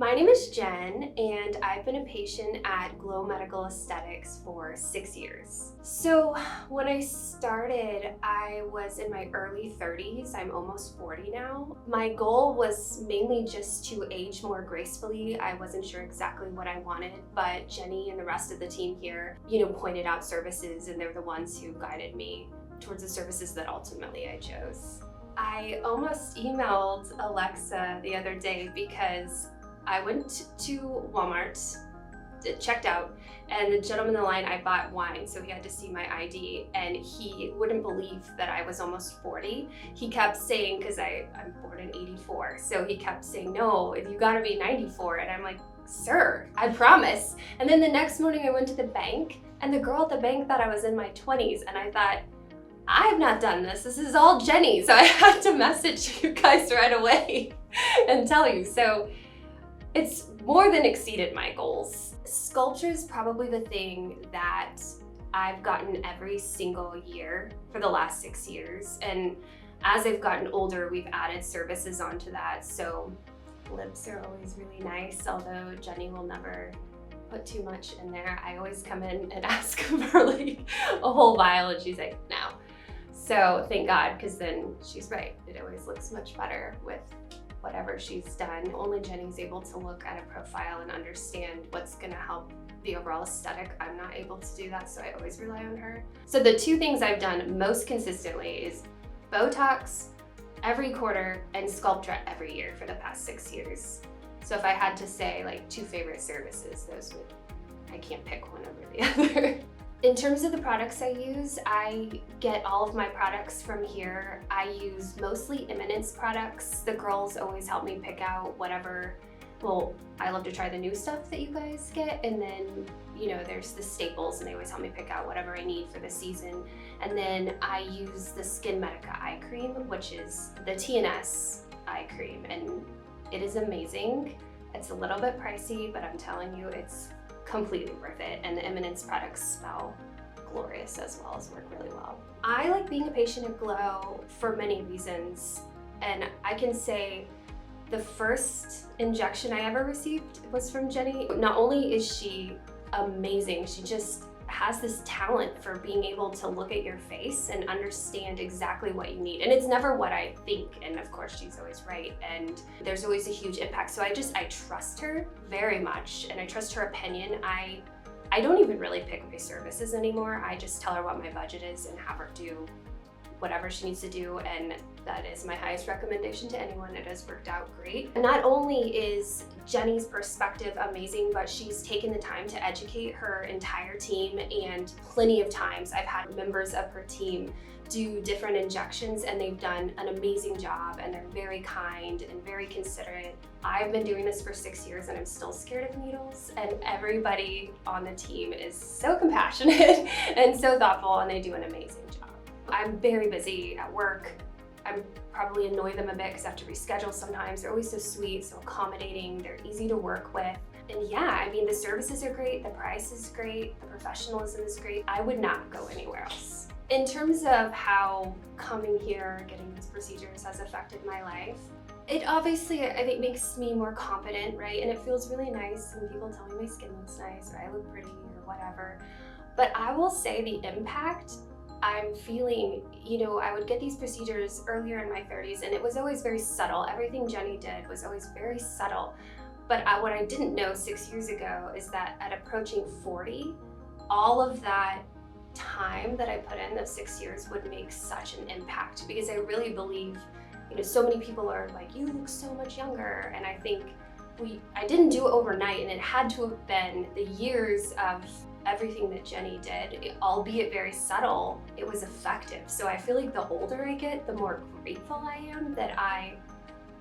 My name is Jen, and I've been a patient at Glow Medical Aesthetics for 6 years. So when I started, I was in my early 30s. I'm almost 40 now. My goal was mainly just to age more gracefully. I wasn't sure exactly what I wanted, but Jenny and the rest of the team here, pointed out services, and they're the ones who guided me towards the services that ultimately I chose. I almost emailed Alexa the other day because I went to Walmart, checked out, and the gentleman in the line, I bought wine, so he had to see my ID, and he wouldn't believe that I was almost 40. He kept saying, because I'm born in 84, so he kept saying, no, you gotta be 94, and I'm like, sir, I promise. And then the next morning I went to the bank, and the girl at the bank thought I was in my 20s, and I thought, I have not done this. This is all Jenny, so I had to message you guys right away and tell you. So it's more than exceeded my goals. Sculpture is probably the thing that I've gotten every single year for the last 6 years. And as I've gotten older, we've added services onto that. So lips are always really nice, although Jenny will never put too much in there. I always come in and ask for like a whole vial, and she's like, no. So thank God, because then she's right. It always looks much better with whatever she's done. Only Jenny's able to look at a profile and understand what's gonna help the overall aesthetic. I'm not able to do that, so I always rely on her. So the two things I've done most consistently is Botox every quarter and Sculptra every year for the past 6 years. So if I had to say like two favorite services, I can't pick one over the other. In terms of the products I use, I get all of my products from here. I use mostly Eminence products. The girls always help me pick out whatever, I love to try the new stuff that you guys get, and then, there's the staples, and they always help me pick out whatever I need for the season. And then I use the Skin Medica eye cream, which is the TNS eye cream, and it is amazing. It's a little bit pricey, but I'm telling you, it's completely worth it, and the Eminence products smell glorious as well as work really well. I like being a patient at Glow for many reasons, and I can say the first injection I ever received was from Jenny. Not only is she amazing, she just has this talent for being able to look at your face and understand exactly what you need. And it's never what I think, and of course she's always right, and there's always a huge impact. So I trust her very much, and I trust her opinion. I don't even really pick my services anymore. I just tell her what my budget is and have her do whatever she needs to do, and that is my highest recommendation to anyone. It has worked out great. Not only is Jenny's perspective amazing, but she's taken the time to educate her entire team, and plenty of times I've had members of her team do different injections, and they've done an amazing job, and they're very kind and very considerate. I've been doing this for 6 years, and I'm still scared of needles, and everybody on the team is so compassionate and so thoughtful, and they do an amazing job. I'm very busy at work. I probably annoy them a bit because I have to reschedule sometimes. They're always so sweet, so accommodating, they're easy to work with. And yeah, the services are great, the price is great, the professionalism is great. I would not go anywhere else. In terms of how coming here, getting these procedures has affected my life, it obviously, I think, makes me more confident, right? And it feels really nice when people tell me my skin looks nice, or I look pretty, or whatever. But I will say the impact I'm feeling, I would get these procedures earlier in my 30s, and it was always very subtle. Everything Jenny did was always very subtle. But what I didn't know 6 years ago is that at approaching 40, all of that time that I put in, those 6 years, would make such an impact, because I really believe, so many people are like, you look so much younger. And I think I didn't do it overnight, and it had to have been the years of everything that Jenny did, albeit very subtle, it was effective. So I feel like the older I get, the more grateful I am that I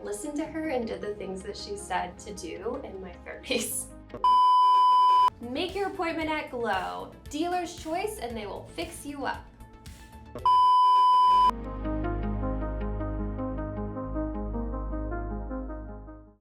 listened to her and did the things that she said to do in my 30s. Make your appointment at Glow. Dealer's choice, and they will fix you up.